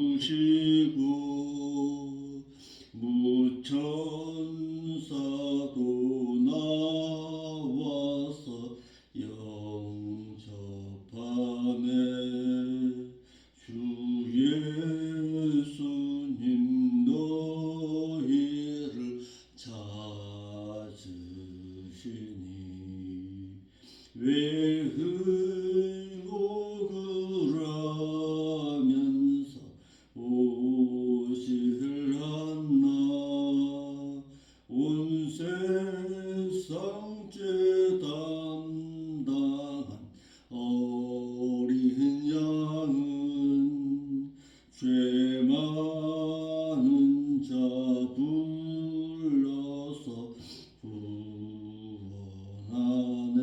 부르시고 무천사도 나와서 영접하네. 주 예수님 너희를 찾으시니 왜 의복을 오실 않나. 온 세상 죄 담당한 어린 양은 죄 많은 자 불러서 구원하네.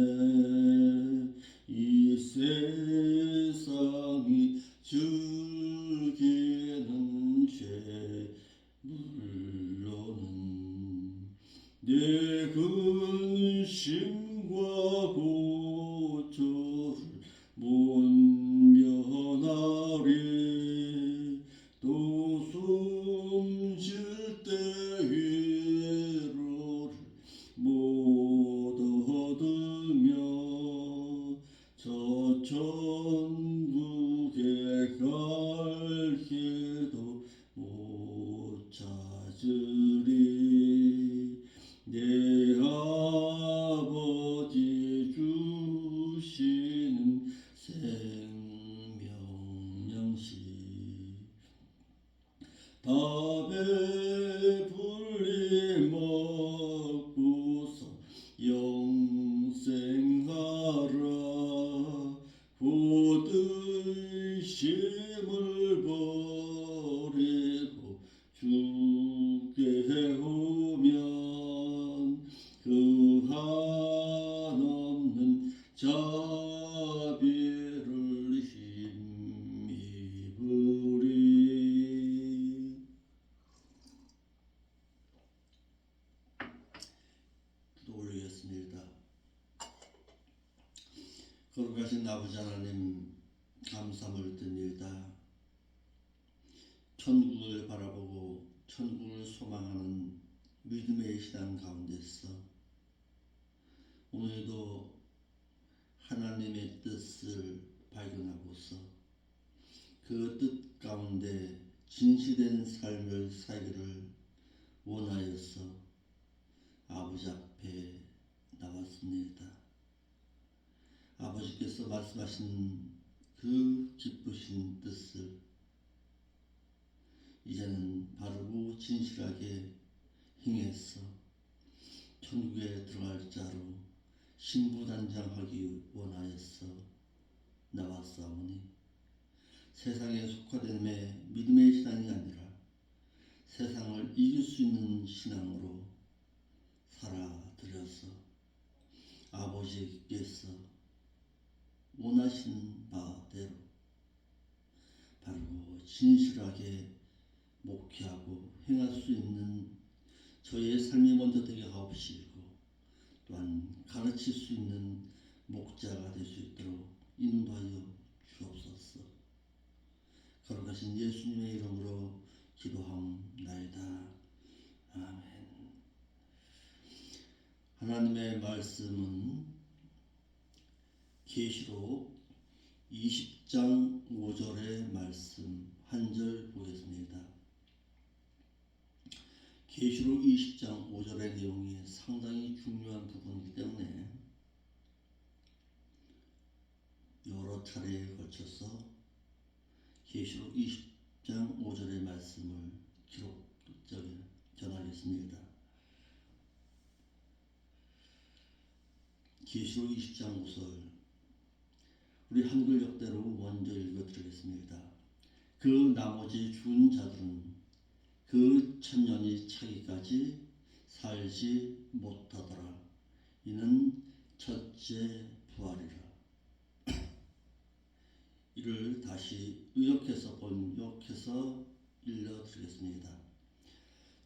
이 세상이 즐기는 죄 물로는 내 근심과 고초를 못 면하리. 또 숨쉴 때 위로를 못 얻으며 저 천국에 갈 길도 못 찾으리. 내 아버지 주시는 생명양식 다 배불리 먹고서 영생하라. 곧 의심을 버리고 주께 오면 그 한없는 자비를 힘입으리. 기도 올리겠습니다. 거룩하신 아버지 하나님, 감사함을 드립니다. 천국을 바라보고 천국을 소망하는 믿음의 신앙 가운데서 오늘도 하나님의 뜻을 발견하고서 그 뜻 가운데 진실된 삶을 살기를 원하여서 아버지 앞에 나왔습니다. 아버지께서 말씀하신 그 기쁘신 뜻을 이제는 바르고 진실하게 행해서 천국에 들어갈 자로 신부단장하기 원하여서 나왔사오니 세상에 속화됨에 믿음의 신앙이 아니라 세상을 이길 수 있는 신앙으로 살아드려서 아버지께서 원하시는 바대로 바르고 진실하게 목회하고 행할 수 있는 저의 삶이 먼저 되게 하옵시고 또한 가르칠 수 있는 목자가 될 수 있도록 인도하여 주옵소서. 거룩하신 예수님의 이름으로 기도하옵나이다. 아멘. 하나님의 말씀은 계시록 20장 5절의 말씀 한 절 보겠습니다. 계시록 20장 5절의 내용이 상당히 중요한 부분이기 때문에 여러 차례에 걸쳐서 계시록 20장 5절의 말씀을 전하겠습니다. 계시록 20장 5절 우리 한글 역대로 먼저 읽어드리겠습니다. 그 나머지 죽은 자들은 그 천년이 차기까지 살지 못하더라. 이는 첫째 부활이라. 이를 다시 의역해서 번역해서 읽어드리겠습니다.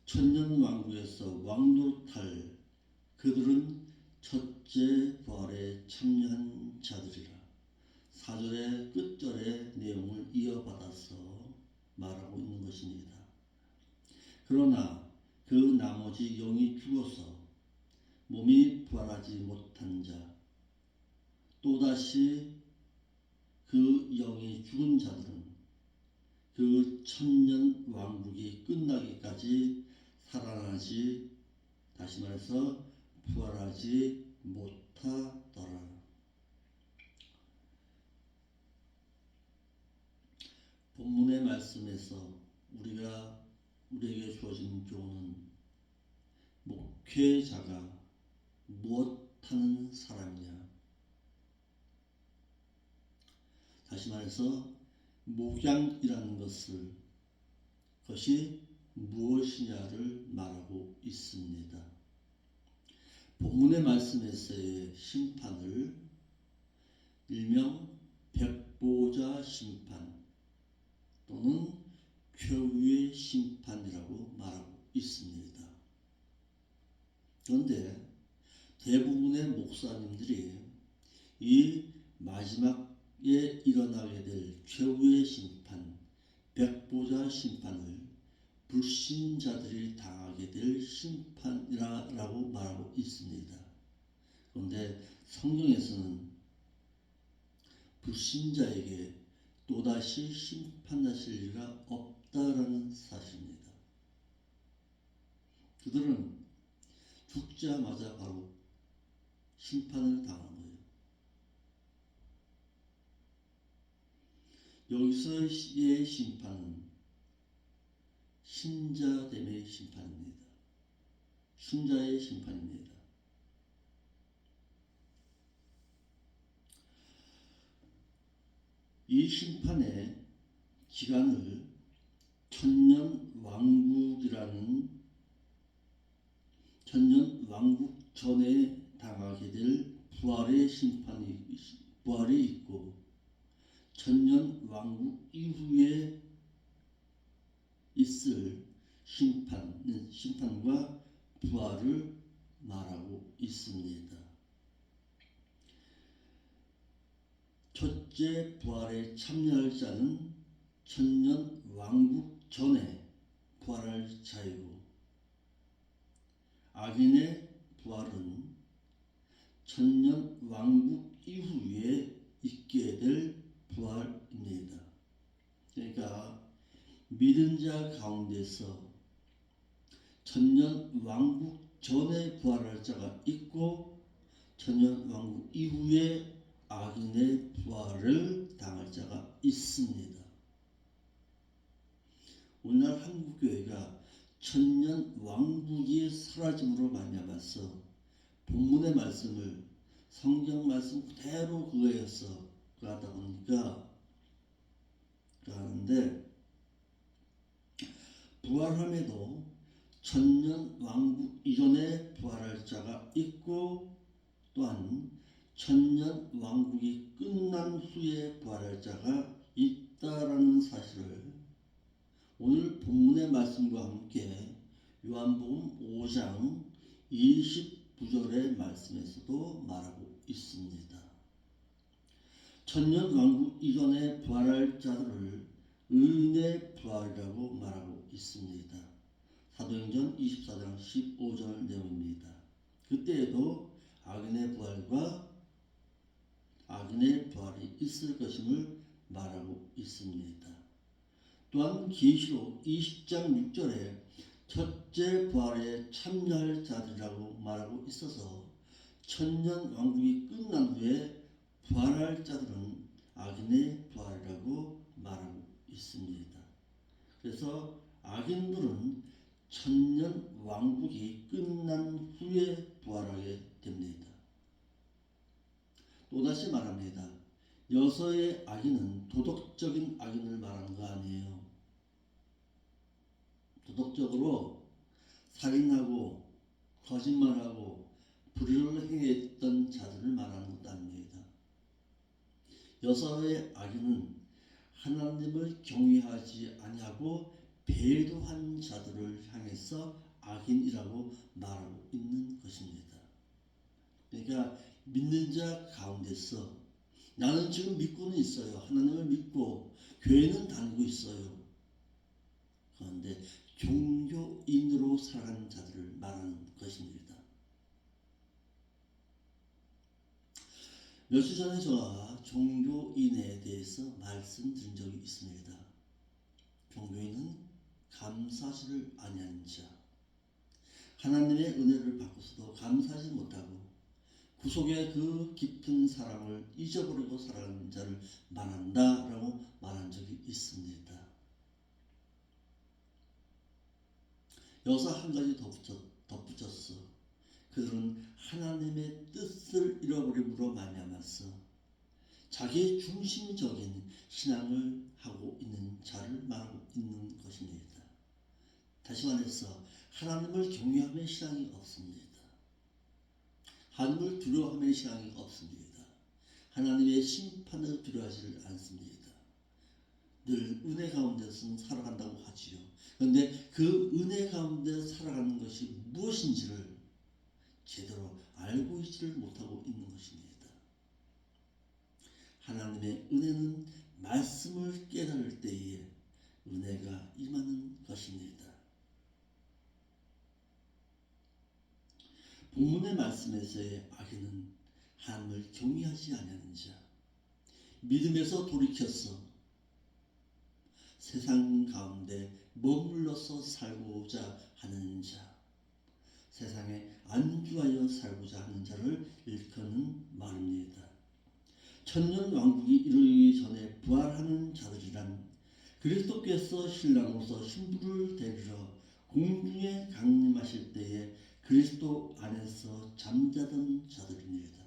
천년 왕국에서 왕노릇할 그들은 첫째 부활에 참여한 자들이라. 4절의 끝절의 내용을 이어받아서 말하고 있는 것입니다. 그러나 그 나머지 영이 죽어서 몸이 부활하지 못한 자, 또다시 그 영이 죽은 자들은 그 천년 왕국이 끝나기까지 살아나지, 다시 말해서 부활하지 못하더라. 본문의 말씀에서 우리에게 주어진 교훈은 목회자가 무엇하는 사람이냐, 다시 말해서 목양이라는 것이 무엇이냐를 말하고 있습니다. 본문의 말씀에서의 심판을 일명 백보자 심판 또는 최후의 심판이라고 말하고 있습니다. 그런데 대부분의 목사님들이 이 마지막에 일어나게 될 최후의 심판, 백보자 심판을 불신자들이 당하게 될 심판이라고 말하고 있습니다. 그런데 성경에서는 불신자에게 또다시 심판하실 리가 없다라는 사실입니다. 그들은 죽자마자 바로 심판을 당하는 거예요. 여기서의 심판은 신자됨의 심판입니다. 신자의 심판입니다. 이 심판의 기간을 천년 왕국 전에 당하게 될 부활이 있고, 천년 왕국 이후에 있을 심판과 부활을 말하고 있습니다. 첫째 부활에 참여할 자는 천년 왕국 전에 부활할 자이고, 악인의 부활은 천년 왕국 이후에 있게 될 부활입니다. 그러니까 믿은 자 가운데서 천년 왕국 전에 부활할 자가 있고, 천년 왕국 이후에 악인의 부활을 당할 자가 있습니다. 오늘날 한국교회가 천년 왕국이 사라짐으로 말미암아서 본문의 말씀을 성경 말씀 그대로 그거에서 하다 보니까 그러는데, 부활함에도 천년 왕국 이전에 부활할 자가 있고, 또한 천년 왕국이 끝난 후에 부활할 자가 있다라는 사실을 오늘 본문의 말씀과 함께 요한복음 5장 29절의 말씀에서도 말하고 있습니다. 천년 왕국 이전에 부활할 자들을 의인의 부활이라고 말하고 있습니다. 사도행전 24장 15절 내용입니다. 그때에도 악인의 부활이 있을 것임을 말하고 있습니다. 또한 계시록 20장 6절에 첫째 부활에 참여할 자들이라고 말하고 있어서 천년 왕국이 끝난 후에 부활할 자들은 악인의 부활이라고 말하고 있습니다. 그래서 악인들은 천년 왕국이 끝난 후에 부활하게 됩니다. 또다시 말합니다. 여서의 악인은 도덕적인 악인을 말하는 거 아니에요. 도덕적으로 살인하고 거짓말하고 불의를 행했던 자들을 말하는 것도 아닙니다. 여서의 악인은 하나님을 경외하지 아니하고 배도한 자들을 향해서 악인이라고 말하고 있는 것입니다. 그러니까 믿는 자 가운데서 나는 지금 믿고는 있어요. 하나님을 믿고 교회는 다니고 있어요. 그런데 종교인으로 살아가는 자들을 말하는 것입니다. 몇 주 전에 제가 종교인에 대해서 말씀드린 적이 있습니다. 종교인은 감사하지를 아니하는 자, 하나님의 은혜를 받고서도 감사하지 못하고 구속의 그 깊은 사랑을 잊어버리고 살아가는 자를 말한다라고 말한 적이 있습니다. 여기서 한 가지 덧붙였어. 그들은 하나님의 뜻을 잃어버림으로 말미암아서 자기 중심적인 신앙을 하고 있는 자를 말하고 있는 것입니다. 다시 말해서 하나님을 경외하며 신앙이 없습니다. 하나님을 두려워하며 신앙이 없습니다. 하나님의 심판을 두려워하지 않습니다. 늘 은혜 가운데서 살아간다고 하지요. 그런데 그 은혜 가운데 살아가는 것이 무엇인지를 제대로 알고 있지를 못하고 있는 것입니다. 하나님의 은혜는 말씀을 깨달을 때에 은혜가 임하는 것입니다. 본문의 말씀에서의 악인은 하나님을 경외하지 아니하는 자, 믿음에서 돌이켜서 세상 가운데 머물러서 살고자 하는 자, 세상에 안주하여 살고자 하는 자를 일컫는 말입니다. 천년 왕국이 이루기 전에 부활하는 자들이란 그리스도께서 신랑으로서 신부를 데리러 공중에 강림하실 때에 그리스도 안에서 잠자던 자들입니다.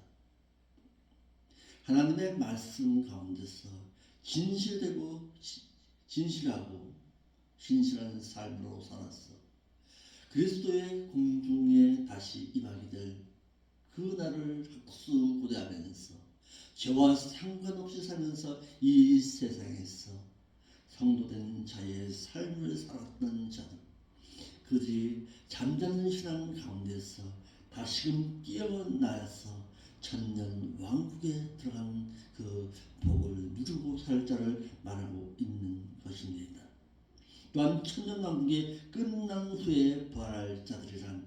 하나님의 말씀 가운데서 진실하고 신실한 삶으로 살았어 그리스도의 공중에 다시 임하게 될 그 날을 학수고대하면서 죄와 상관없이 살면서 이 세상에서 성도된 자의 삶을 살았던 자들, 그들이 잠자는 신앙 가운데서 다시금 깨어나서 천년 왕국에 들어간 그 복을 누리고 살 자를 말하고 있는 것입니다. 또한 천년 왕국이 끝난 후에 부활할 자들이란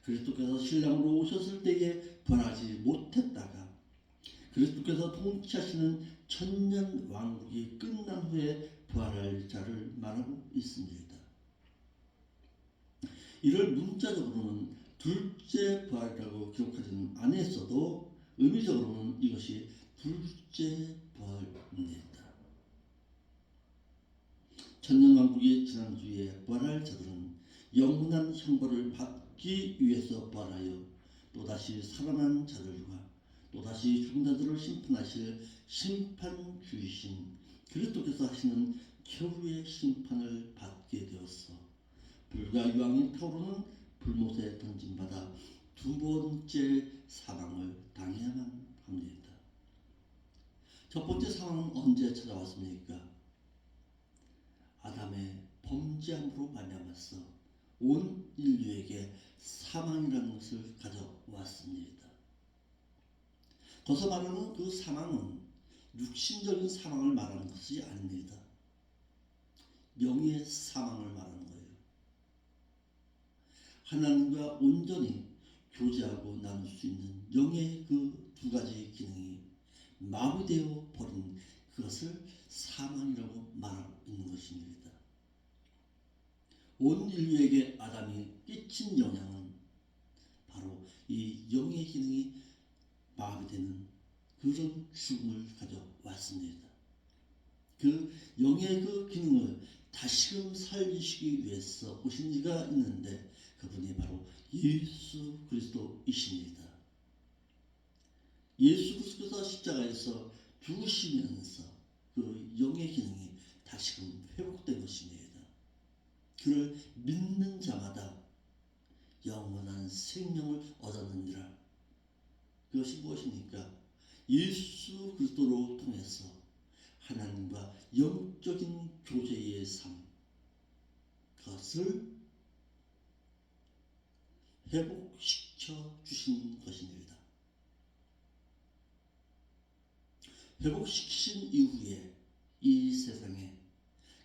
그리스도께서 신랑으로 오셨을 때에 부활하지 못했다가 그리스도께서 통치하시는 천년 왕국이 끝난 후에 부활할 자를 말하고 있습니다. 이를 문자적으로는 둘째 부활이라고 기록하지는 않았어도 의미적으로는 이것이 둘째 부활입니다. 천년왕국이 지난 뒤에 부활할 자들은 영원한 형벌을 받기 위해서 부활하여 또다시 살아난 자들과 또다시 죽은 자들을 심판하실 심판주이신 그리스도께서 하시는 겨우의 심판을 받게 되었어 불과 유황이 타오르는 불못에 던짐받아 두 번째 사망을 당해야만 합니다. 첫 번째 사망은 언제 찾아왔습니까? 아담의 범죄함으로 말미암아서 온 인류에게 사망이라는 것을 가져왔습니다. 거기서 말하는 그 사망은 육신적인 사망을 말하는 것이 아닙니다. 영의 사망을 말하는 거예요. 하나님과 온전히 교제하고 나눌 수 있는 영의 그 두 가지 기능이 마비되어 버린 그것을 사망이라고 말하고 있는 것입니다. 온 인류에게 아담이 끼친 영향은 바로 이 영의 기능이 마비되는 그런 죽음을 가져왔습니다. 그 영의 그 기능을 다시금 살리시기 위해서 오신 이가 있는데 그분이 바로 예수 그리스도이십니다. 예수 그리스도께서 십자가에서 죽으시면서 그 영의 기능이 다시금 회복된 것입니다. 그를 믿는 자마다 영원한 생명을 얻었느니라. 그것이 무엇입니까? 예수 그리스도로 통해서 하나님과 영적인 교제의 삶, 그것을 회복시켜 주신 것입니다.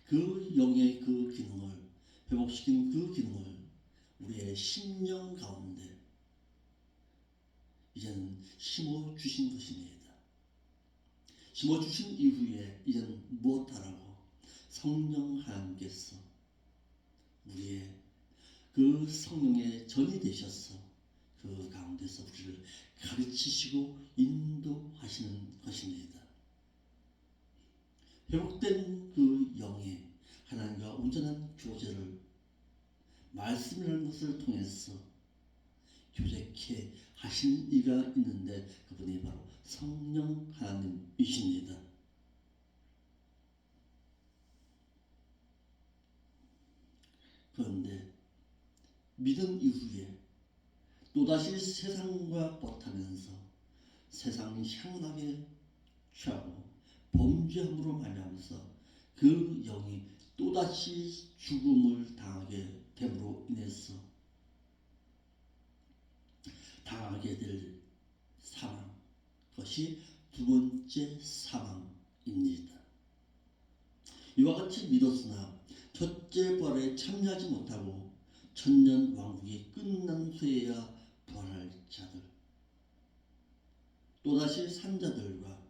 그 영의 그 기능을 회복시킨 그 기능을 우리의 심령 가운데 이제는 심어 주신 것입니다. 심어 주신 이후에 이제는 무엇하라고 성령 하나님께서 우리의 그 성령의 전이 되셔서 그 가운데서 우리를 가르치시고 인도하시는 것입니다. 회복된 그 영의 하나님과 온전한 교제를 말씀이라는 것을 통해서 교제케 하신 이가 있는데 그분이 바로 성령 하나님이십니다. 그런데 믿은 이후에 또다시 세상과 버타면서 세상 향락에 취하고 범죄함으로 말미암아서 그 영이 또다시 죽음을 당하게 됨으로 인해서 당하게 될 사망, 그것이 두 번째 사망입니다. 이와 같이 믿었으나 첫째 부활에 참여하지 못하고 천년 왕국이 끝난 후에야 부활할 자들, 또다시 산 자들과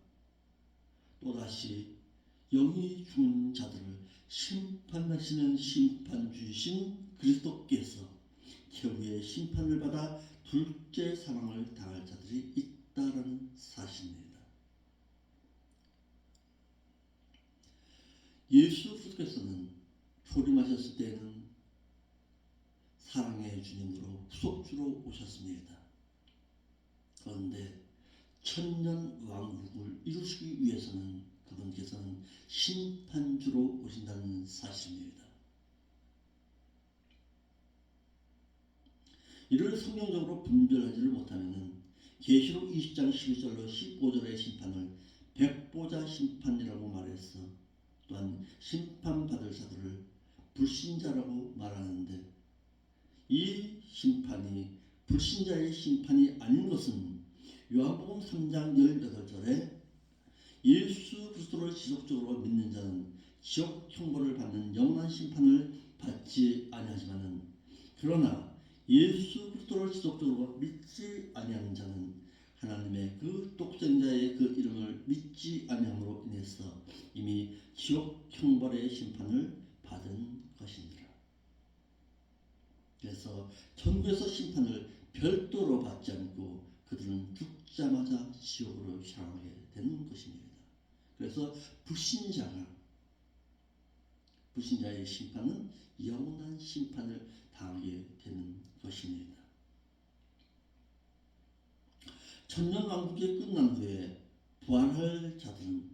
또다시 영이 죽은 자들을 심판하시는 심판주이신 그리스도께서 최후의 심판을 받아 둘째 사망을 당할 자들이 있다라는 사실입니다. 예수 그리스도께서는 초림하셨을 때에는 사랑의 주님으로 후속주로 오셨습니다. 그런데 천년 왕국을 이루시기 위해서는 그분께서는 심판주로 오신다는 사실입니다. 이를 성경적으로 분별하지를 못하면 계시록 20장 12절로 15절의 심판을 백보자 심판이라고 말해서 또한 심판받을 자들을 불신자라고 말하는데 이 심판이 불신자의 심판이 아닌 것은 요한복음 3장 18절에 예수 그리스도를 지속적으로 믿는 자는 지옥 형벌을 받는 영원한 심판을 받지 아니하지만은 그러나 예수 그리스도를 지속적으로 믿지 아니하는 자는 하나님의 그 독생자의 그 이름을 믿지 아니함으로 인해서 이미 지옥 형벌의 심판을 받은 것입니다. 그래서 천국에서 심판을 별도로 받지 않고 그들은 죽자마자 지옥으로 향하게 되는 것입니다. 그래서 불신자의 심판은 영원한 심판을 당하게 되는 것입니다. 천년왕국이 끝난 후에 부활할 자들은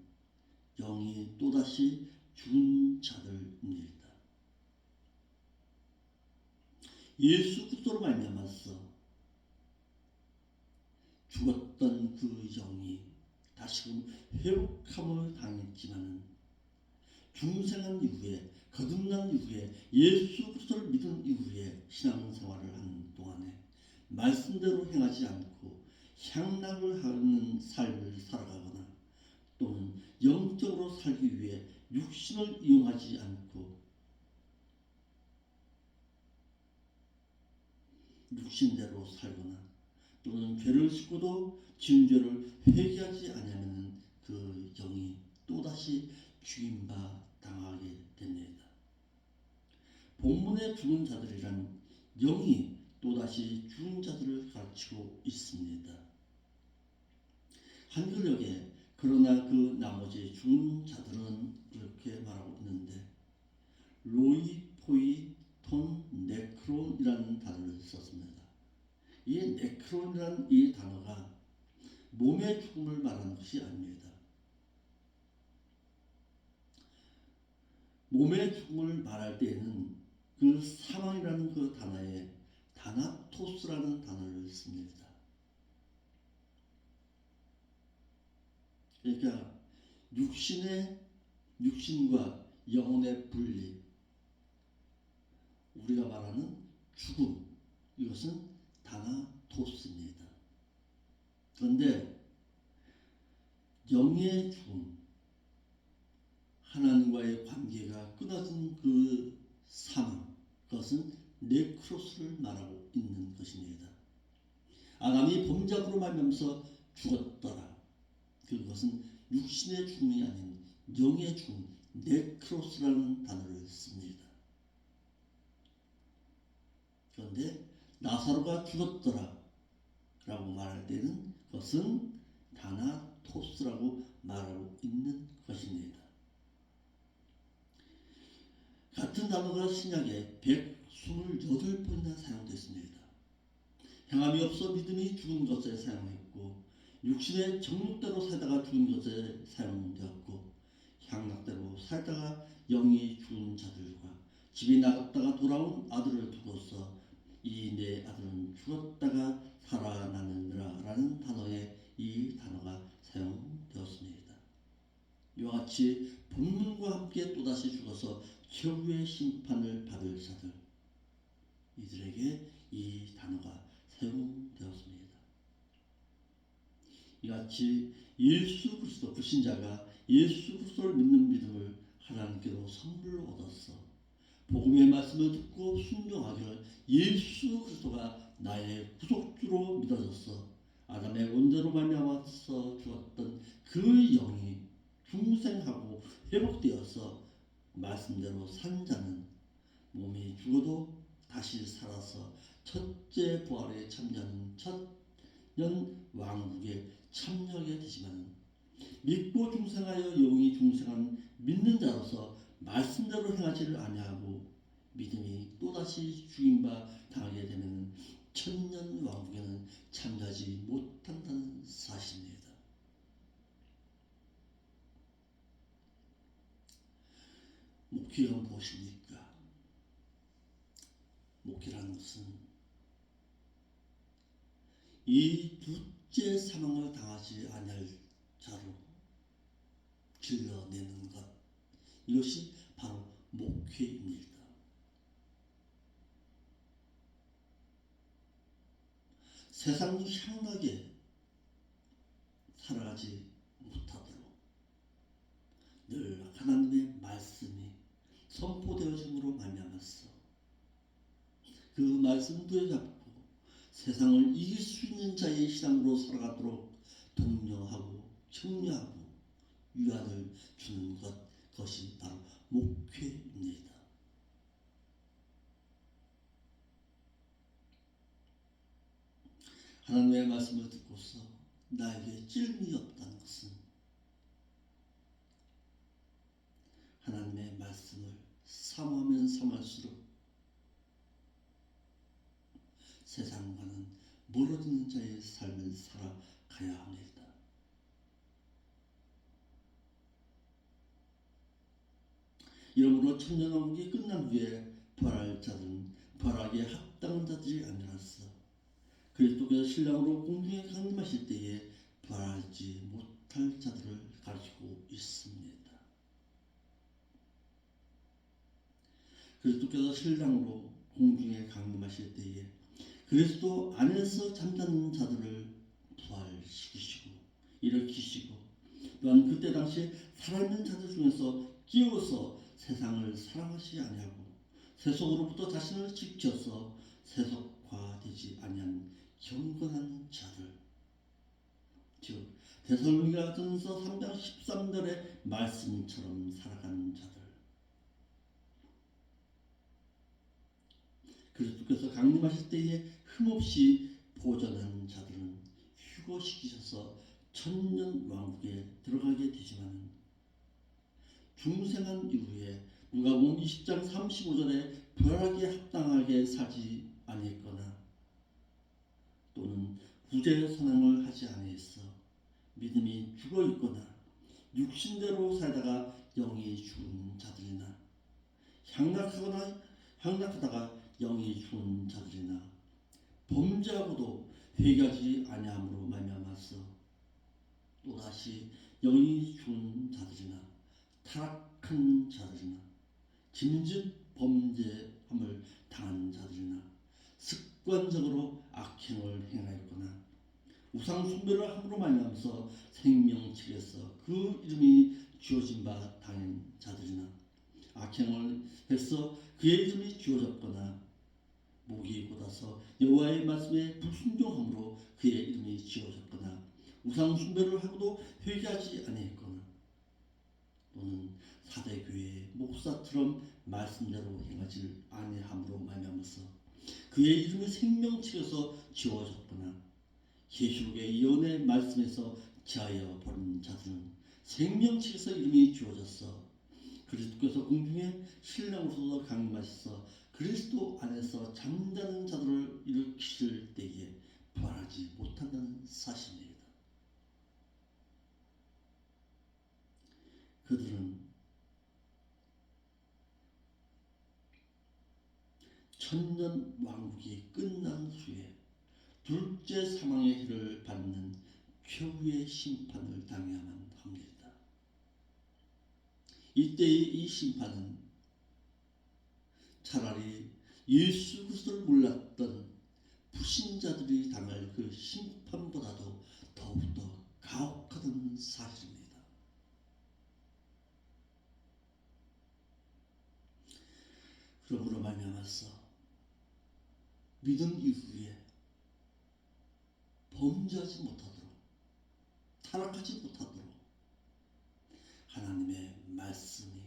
영이 또다시 죽은 자들입니다. 예수 그리스도로 말미암아서 죽었던 그 영이 다시금 회복함을 당했지만은 중생한 이후에 거듭난 이후에 예수 그리스도를 믿은 이후에 신앙생활을 하는 동안에 말씀대로 행하지 않고 향락을 하는 삶을 살아가거나 또는 영적으로 살기 위해 육신을 이용하지 않고 육신대로 살거나 또는 죄를 짓고도 지은 죄를 회개하지 않으면 그 영이 또다시 죽임바 당하게 됩니다. 본문의 죽은 자들이란 영이 또다시 죽은 자들을 가르치고 있습니다. 한글역에 그러나 그 나머지 죽은 자들은 이렇게 말하고 있는데 로이포이 톤 네크론이라는 단어를 썼습니다. 이 네크론이라는 이 단어가 몸의 죽음을 말하는 것이 아닙니다. 몸의 죽음을 말할 때에는 그 사망이라는 그 단어에 다나토스라는 단어를 씁니다. 그러니까 육신과 영혼의 분리, 우리가 말하는 죽음, 이것은 다나토스입니다. 그런데 영의 죽음, 하나님과의 관계가 끊어진 가진 그 사망, 그것은 네크로스를 말하고 있는 것입니다. 아담이 범죄로 말미암아서 죽었더라. 그것은 육신의 죽음이 아닌 영의 죽음, 네크로스라는 단어를 씁니다. 그런데 나사로가 죽었더라 라고 말할 때는 그것은 다나토스라고 말하고 있는 것입니다. 같은 단어가 신약에 128번이나 사용됐습니다. 행함이 없어 믿음이 죽은 것에 사용했고, 육신의 정욕대로 살다가 죽은 것에 사용되었고, 향락대로 살다가 영이 죽은 자들과 집에 나갔다가 돌아온 아들을 두고서 이 내 아들은 죽었다가 살아나느니라 라는 단어에 이 단어가 사용되었습니다. 이와 같이 본문과 함께 또다시 죽어서 최후의 심판을 받을 자들, 이들에게 이 단어가 사용되었습니다. 이같이 예수 그리스도 불신자가 예수 그리스도를 믿는 믿음을 하나님께로 선물로 얻었어 복음의 말씀을 듣고 순종하기를 예수 그리스도가 나의 구속주로 믿어졌어 아담의 원죄로 말미암아서 죽었던 그 영이 중생하고 회복되어서 말씀대로 산 자는 몸이 죽어도 다시 살아서 첫째 부활에 참여하는 첫년 왕국에 참여하게 되지만 믿고 중생하여 영이 중생한 믿는 자로서 말씀대로 행하지를 아니하고 믿음이 또다시 죽임바 당하게 되면 천년 왕국에는 참여하지 못한다는 사실입니다. 목회가 무엇입니까? 목회라는 것은 이 둘째 사망을 당하지 아니할 자로 길러내는 것, 이것이 바로 목회입니다. 세상 향락에 살아가지 못하도록 늘 하나님의 말씀이 선포되어짐으로 말미암았어. 그 말씀 부여잡고 세상을 이길 수 있는 자의 신앙으로 살아가도록 독려하고 격려하고 위안을 주는 것, 그것이 바로 목회입니다. 하나님의 말씀을 듣고서 나에게 찔림이 없다는 것은 하나님의 말씀을 사모하면 사모할수록 세상과는 멀어지는 자의 삶을 살아가야 합니다. 이러므로 천년왕국이 끝난 후에 부활할 자들은 부활하기에 합당한 자들이 아니라서 그리스도께서 신랑으로 공중에 강림하실 때에 부활하지 못할 자들을 가르치고 있습니다. 그리스도께서 신랑으로 공중에 강림하실 때에 그리스도 안에서 잠자는 자들을 부활시키시고 일으키시고 또한 그때 당시에 살아있는 자들 중에서 끼워서 세상을 사랑하시지 아니하고 세속으로부터 자신을 지켜서 세속화되지 아니한 경건한 자들, 즉 데살로니가전서 3장 13절의 말씀처럼 살아가는 자들, 그리스도께서 강림하실 때에 흠없이 보존한 자들은 휴거시키셔서 천년 왕국에 들어가게 되지만 중생한 이후에 누가복음 20장 35절에 부활하기에 합당하게 살지 아니했거나 또는 구제 선행을 하지 아니했어 믿음이 죽어 있거나 육신대로 살다가 영이 죽은 자들이나 향락하다가 영이 죽은 자들이나 범죄하고도 회개하지 아니함으로 말미암아서 또다시 영이 죽은 자들이나 타락한 자들이나 짐짓 범죄함을 당한 자들이나 습관적으로 악행을 행하였거나 우상 숭배를 함으로 말미암아서 생명책에서 그 이름이 지어진 바 당한 자들이나 악행을 해서 그의 이름이 지워졌거나 목이 곧아서 여호와의 말씀에 불순종함으로 그의 이름이 지워졌거나 우상 숭배를 하고도 회개하지 아니했거나 또는 사대교회의 목사처럼 말씀대로 행하지 아니함으로 말미암아서 그의 이름이 생명책에서 지워졌거나 계시록의 예언의 말씀에서 제하여 버린 자들은 생명책에서 이름이 지워졌어 그리스도께서 공중에 신랑으로서 강림하셔서 그리스도 안에서 잠자는 자들을 일으키실 때에 부활하지 못한다는 사실입니다. 그들은 천년 왕국이 끝난 후에 둘째 사망의 해를 받는 최후의 심판을 당해야만 합니다. 이때의 이 심판은 차라리 예수 그리스도를 몰랐던 불신자들이 당할 그 심판보다도 더욱더 가혹하다는 사실입니다. 그러므로 말미암아서 믿음 이후에 범죄하지 못하도록 타락하지 못하도록 하나님의 말씀이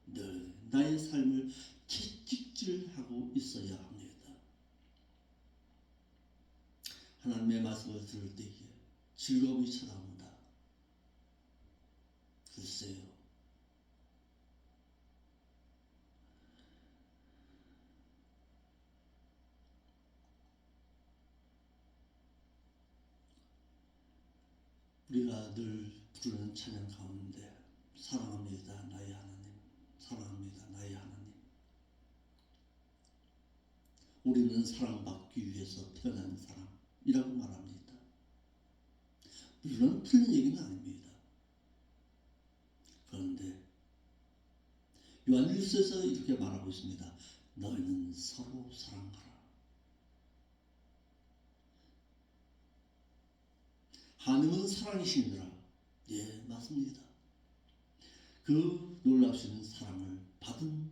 늘 나의 삶을 채찍질하고 있어야 합니다. 하나님의 말씀을 들을 때에 즐거움이 찾아옵니다. 글쎄요. 우리가 늘 부르는 찬양 가운데 사랑합니다 나의 하나님, 사랑합니다 나의 하나님. 우리는 사랑받기 위해서 태어난 사람이라고 말합니다. 물론 틀린 얘기는 아닙니다. 그런데 요한일서에서 이렇게 말하고 있습니다. 너희는 서로 사랑하라. 하나님은 사랑이시니라. 예, 맞습니다. 그 놀라우신 사랑을 받은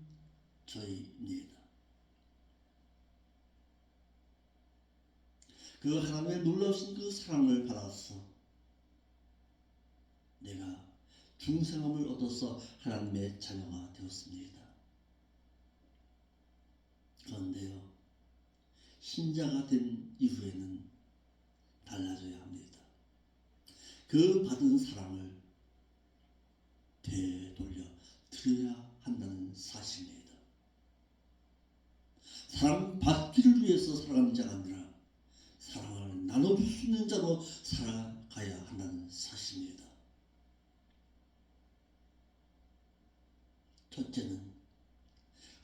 저희입니다. 그 하나님의 놀라우신 그 사랑을 받아서 내가 중생함을 얻어서 하나님의 자녀가 되었습니다. 그런데요, 신자가 된 이후에는 달라져야 합니다. 그 받은 사랑을 되돌려 드려야 한다는 사실입니다. 사랑받기를 위해서 살아가는 자가 아니라 사랑을 나눠줄 수 있는 자로 살아가야 한다는 사실입니다. 첫째는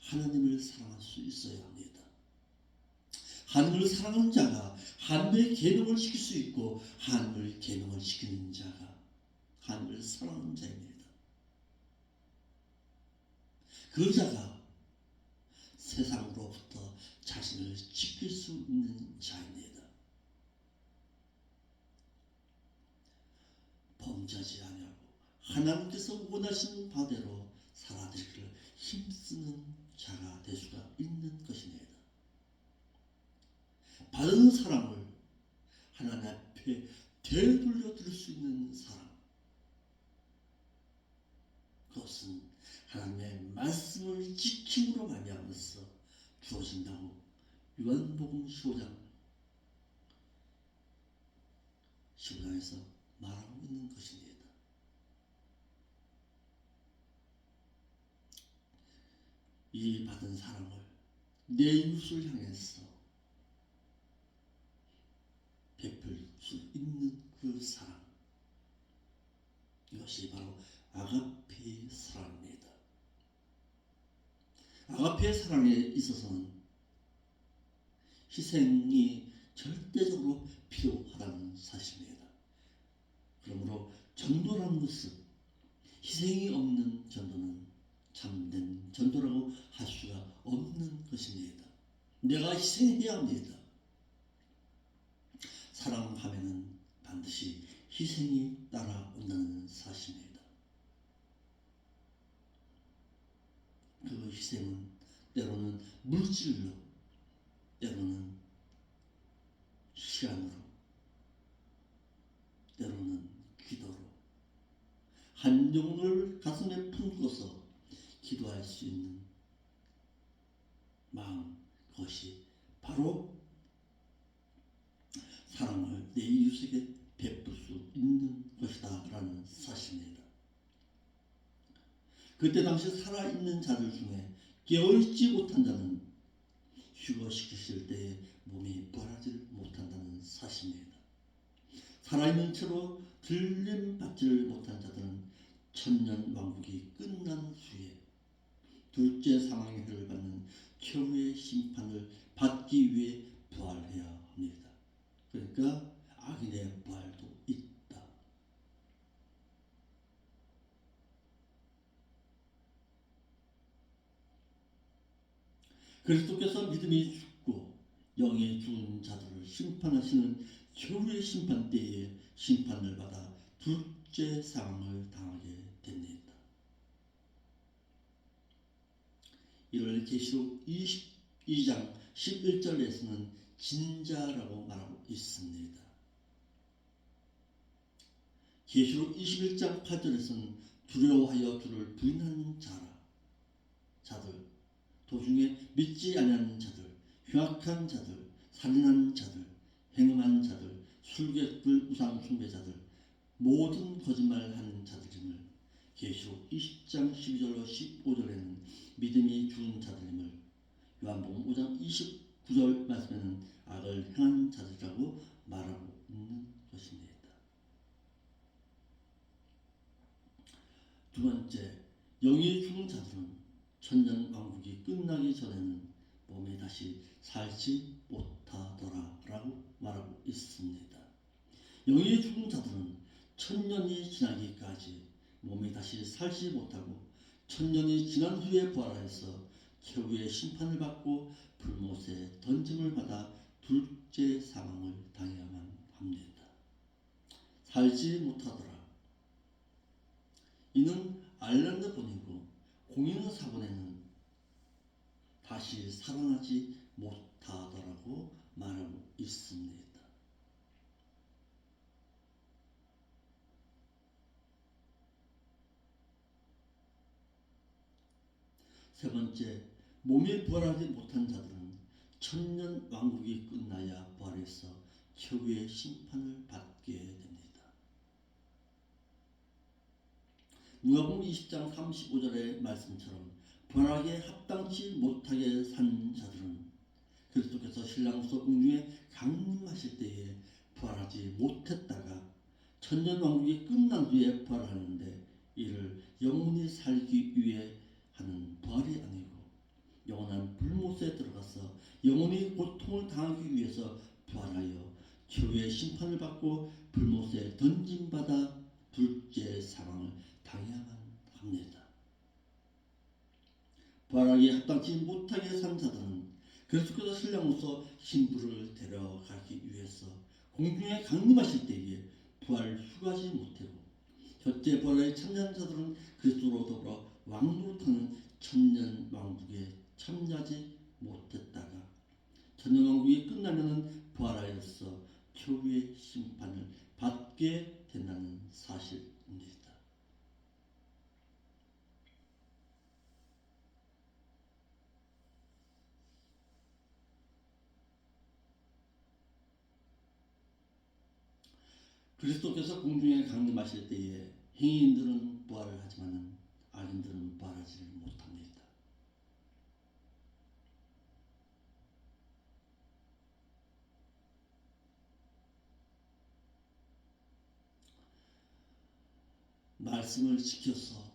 하나님을 사랑할 수 있어야 합니다. 하나님을 사랑하는 자가 하나님의 계명을 지킬 수 있고 하나님을 계명을 지키는 자가 하나님을 사랑하는 자입니다. 그 자가 세상으로부터 자신을 지킬 수 있는 자입니다. 범죄하지 아니하고 하나님께서 원하시는 바대로 살아들기를 힘쓰는 자가 될 수가 있는 것입니다. 받은 사랑을 하나님 앞에 되돌려 드릴 수 있는 사랑, 그것은 하나님의 말씀을 지킴으로 말미암아서 주어진다고 요한복음 15장에서 말하고 있는 것입니다. 이 받은 사랑을 내 이웃을 향해서 베풀 수 있는 그 사랑, 이것이 바로 아가페의 사랑입니다. 아가페의 사랑에 있어서는 희생이 절대적으로 필요하다는 사실입니다. 그러므로 전도라는 것은 희생이 없는 전도는 참된 전도라고 할 수가 없는 것입니다. 내가 희생해야 합니다. 사랑하면은 반드시 희생이 따라온다는 사실입니다. 희생은 때로는 물질로, 때로는 시간으로, 때로는 기도로 한 영혼을 가슴에 품고서 기도할 수 있는 마음, 그것이 바로 사랑을 내 이웃에게 베풀 수 있는 것이다 라는 사실입니다. 그때 당시 살아있는 자들 중에 깨어있지 못한 자는 휴거시키실 때에 몸이 부활하지 못한다는 사실입니다. 살아있는 채로 들림받지를 못한 자들은 천년 왕국이 끝난 후에 둘째 사망의 해를 받는 최후의 심판을 받기 위해 부활해야 합니다. 그러니까 악인의 부활도 있다. 그리스도께서 믿음이 죽고 영이 죽은 자들을 심판하시는 최후의 심판 때에 심판을 받아 둘째 사망을 당하게 됩니다. 이를 계시록 22장 11절에서는 진자라고 말하고 있습니다. 계시록 21장 8절에서는 두려워하여 주를 부인하는 자들, 도중에 믿지 않는 자들, 흉악한 자들, 살인한 자들, 행음한 자들, 술객들, 우상 숭배자들, 모든 거짓말하는 자들임을 계시록 20장 12절로 15절에는 믿음이 죽은 자들임을 요한복음 5장 29절 말씀에는 악을 행한 자들이라고 말하고 있는 것입니다. 두 번째, 영이 죽은 자들은 천년 왕국이 끝나기 전에는 몸에 다시 살지 못하더라 라고 말하고 있습니다. 영이 죽은 자들은 천년이 지나기까지 몸에 다시 살지 못하고 천년이 지난 후에 부활하여서 최후의 심판을 받고 불못에 던짐을 받아 둘째 사망을 당해야만 합니다. 살지 못하더라. 이는 아일랜드 본이고 공인사본에는 다시 살아나지 못하더라고 말하고 있습니다. 세 번째, 몸이 부활하지 못한 자들은 천년 왕국이 끝나야 부활해서 최후의 심판을 받게 됩니다. 누가복음 20장 35절의 말씀처럼 부활하게 합당치 못하게 산 자들은 그리스도께서 신랑으로서 공중에 강림하실 때에 부활하지 못했다가 천년왕국이 끝난 후에 부활하는데 이를 영원히 살기 위해 하는 부활이 아니고 영원한 불못에 들어가서 영원히 고통을 당하기 위해서 부활하여 최후의 심판을 받고 불못에 던짐받아 둘째 사망을 당해야만 합니다. 부활하기 합당치 못하게 산 자들은 그리스도께서 신랑으로서 신부를 데려가기 위해서 공중에 강림하실 때에 부활 휴가지 못하고 첫째 부활의 참여한 자들은 그리스도로 더불어 왕노릇하는 천년 왕국에 참여하지 못했다가 천년 왕국이 끝나면 부활하여서 최후의 심판을 받게 된다는 사실입니다. 그리스도께서 공중에 강림하실 때에 행인들은 부활을 하지만 악인들은 부활하지 못합니다. 말씀을 지켜서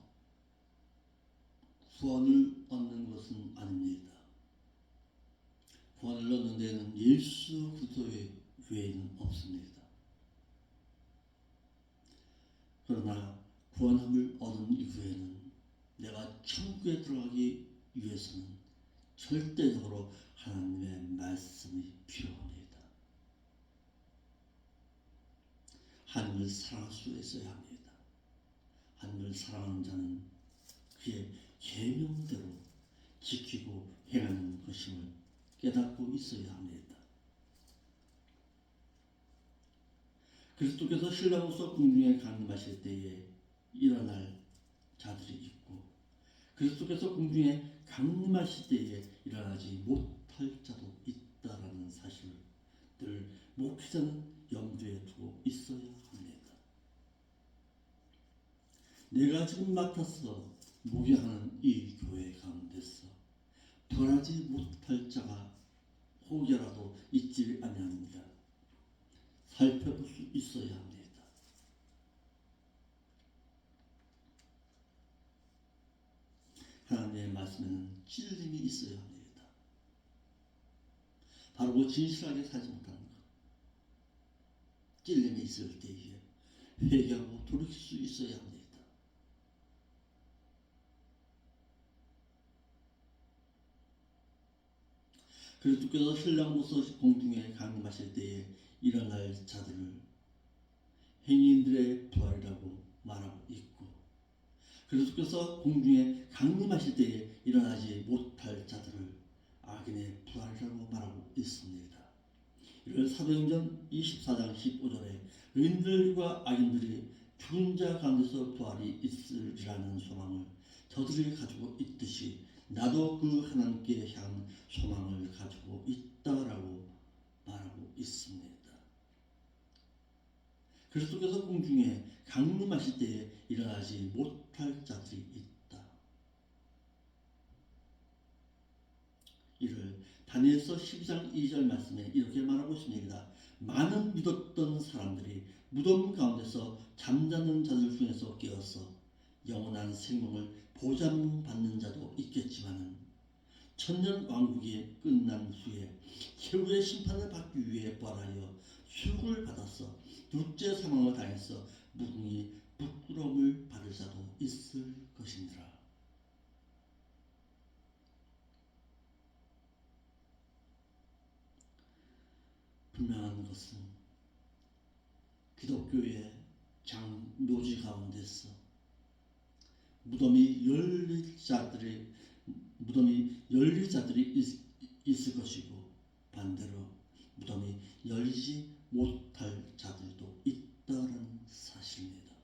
구원을 얻는 것은 아닙니다. 구원을 얻는 데는 예수 그리스도 외에는 없습니다. 그러나 구원함을 얻은 이후에는 내가 천국에 들어가기 위해서는 절대적으로 하나님의 말씀이 필요합니다. 하나님을 사랑할 수 있어야 합니다. 하나님을 사랑하는 자는 그의 계명대로 지키고 행하는 것임을 깨닫고 있어야 합니다. 그리스도께서 신랑으로서 공중에 강림하실 때에 일어날 자들이 있고 그리스도께서 공중에 강림하실 때에 일어나지 못할 자도 있다라는 사실을 늘 목회자는 염두에 두고 있어야 합니다. 내가 지금 맡아서 목회하는 이 교회 가운데서 변하지 못할 자가 혹여라도 있지 아니합니다. 살펴볼 수 있어야 합니다. 하나님의 말씀에는 찔림이 있어야 합니다. 바로 진실하게 살지 못하는 것. 찔림이 있을 때에 회개하고 돌이킬 수 있어야 합니다. 그리스도께서 신랑으로서 공중에 강림하실 때에 일어날 자들을 행인들의 부활이라고 말하고 있고 그리스도께서 공중에 강림하실 때에 일어나지 못할 자들을 악인의 부활이라고 말하고 있습니다. 이를 사도행전 24장 15절에 의인들과 악인들이 죽은 자 가운데서 부활이 있으리라는 소망을 저들이 가지고 있듯이 나도 그 하나님께 향한 소망을 가지고 있다라고 말하고 있습니다. 그리스도께서 공중에 강림하실 때에 일어나지 못할 자들이 있다. 이를 다니엘서 12장 2절 말씀에 이렇게 말하고 있습니다. 많은 믿었던 사람들이 무덤 가운데서 잠자는 자들 중에서 깨어서 영원한 생명을 보장받는 자도 있겠지만은 천년 왕국이 끝난 후에 최후의 심판을 받기 위해 부활하여 수고를 받아서 둘째 사망을 당해서 무궁히 부끄러움을 받을 자도 있을 것이니라. 분명한 것은 기독교의 장묘지 가운데서 무덤이 열릴 자들이 있을 것이고 반대로 무덤이 열리지 못할 자들도 있다는 사실입니다.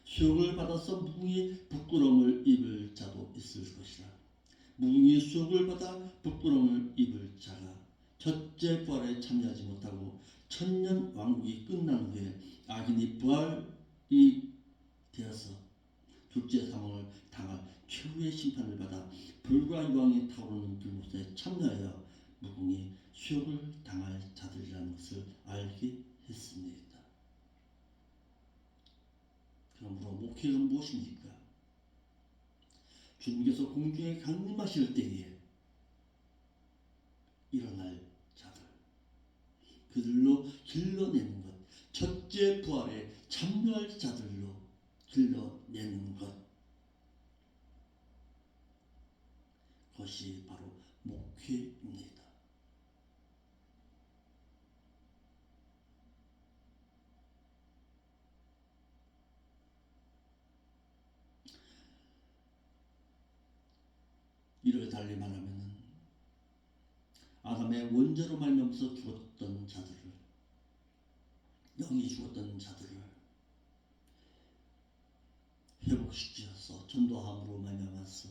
수욕을 받아서 무궁히 부끄러움을 입을 자도 있을 것이라. 무궁히 수욕을 받아 부끄러움을 입을 자가 첫째 부활에 참여하지 못하고 천년 왕국이 끝난 후에 악인이 부활이 되어서 둘째 사망을 당할 최후의 심판을 받아 불과 유황이 타오르는 불못에 참여하여 무궁히 수욕을 당할 자들이라는 것을 알게 했습니다. 그러므로 목회가 무엇입니까? 주님께서 공중에 강림하실 때에 일어날 자들, 그들로 길러내는 것, 첫째 부활에 참여할 자들로 길러내는 것, 그것이 바로 목회입니다. 이를 달리 말하면 아담의 원죄로 말미암아서 죽었던 자들을 영이 죽었던 자들을 회복시켜서 전도함으로 말미암아서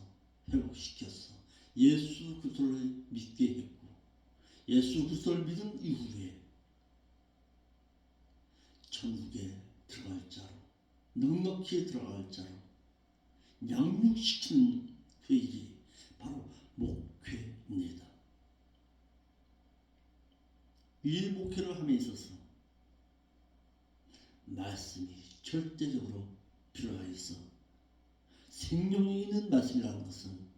회복시켜서 예수 그리스도를 믿게 했고 예수 그리스도를 믿은 이후에 천국에 들어갈 자로 넉넉히 들어갈 자로 양육시키는 그 일이 바로 목회입니다. 이 목회를 함에 있어서 말씀이 절대적으로 필요하여서 생명이 있는 말씀이라는 것은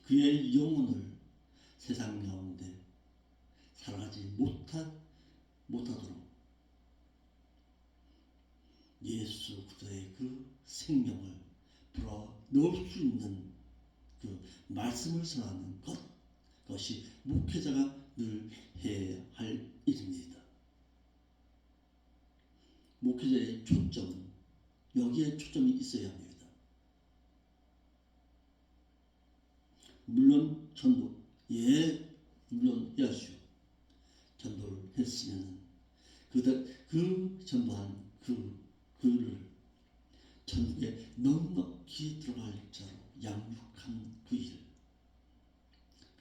그의 영혼을 세상 가운데 살아가지 못하도록 예수 그리스도의 그 생명을 불어 넣을 수 있는 그 말씀을 전하는 그것이 목회자가 늘 해야 할 일입니다. 목회자의 초점은 여기에 초점이 있어야 합니다. 물론 전도 물론 해야죠. 전도를 했으면 그 전도한 그를 천국에 넉넉히 들어갈 자로 양육한 그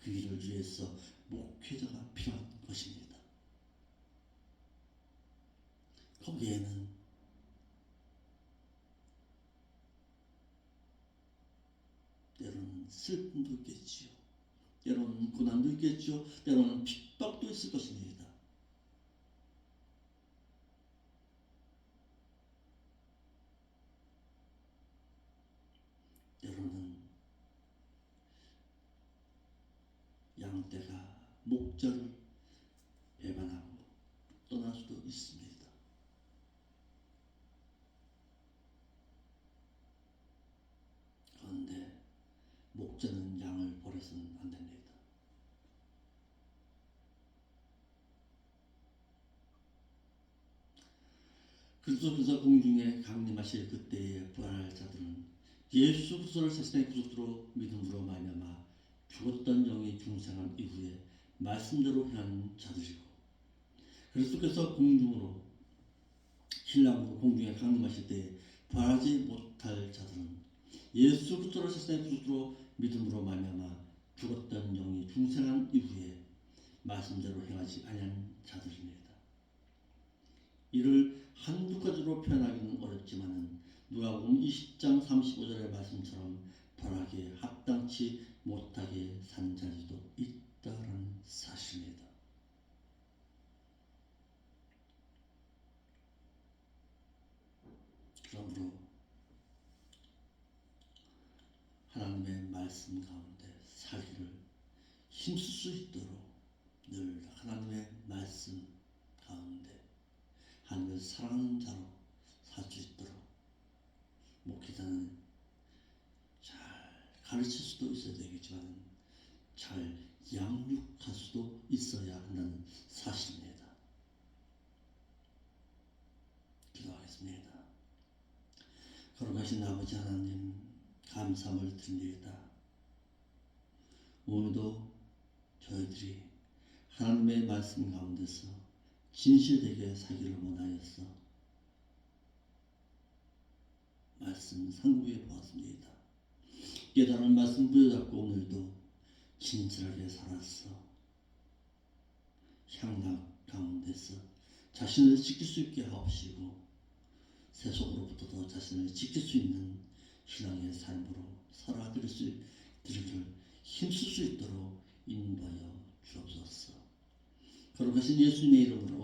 일을 위해서 목회자가 필요한 것입니다. 거기에는 때로는 슬픔도 있겠지요. 때로는 고난도 있겠죠. 때로는 핍박도 있을 것입니다. 때로는 양떼가 목자를 배반하고 떠날 수도 있습니다. 그런데 목자는 양을 버려서는 안 됩니다. 그리스도께서 공중에 강림하실 그때의 부활할 자들은 예수 그리스도를 자신의 구속주로 믿음으로 말미암아 죽었던 영이 중생한 이후에 말씀대로 행한 자들이고, 그리스도께서 공중으로 신랑으로 공중에 강림하실 때 부활하지 못할 자들은 예수 그리스도를 자신의 구속주로 믿음으로 말미암아 죽었던 영이 중생한 이후에 말씀대로 행하지 아니한 자들입니다. 이를 한두 가지로 표현하기는 어렵지만은 누가복음 20장 35절의 말씀처럼 부활하기에 합당치 못하게 산 자들도 있다는 사실입니다. 그러므로 하나님의 말씀 가운데 살기를 힘쓸 수 있도록 늘 하나님의 말씀 가운데 하나님을 사랑하는 자로 살 수 있도록 목회자는 잘 가르칠 수도 있어야 되겠지만 잘 양육할 수도 있어야 한다는 사실입니다. 기도하겠습니다. 거룩하신 아버지 하나님, 감사함을 드립니다. 오늘도 저희들이 하나님의 말씀 가운데서 진실되게 살기를 원하여서 말씀 상고해 보았습니다. 깨달은 말씀 부여잡고 오늘도 진실하게 살아서 향락 가운데서 자신을 지킬 수 있게 하옵시고, 세속으로부터도 자신을 지킬 수 있는 신앙의 삶으로 살아드리기를 힘쓸 수 있도록 인도하여 주옵소서. 거룩하신 예수님의 이름으로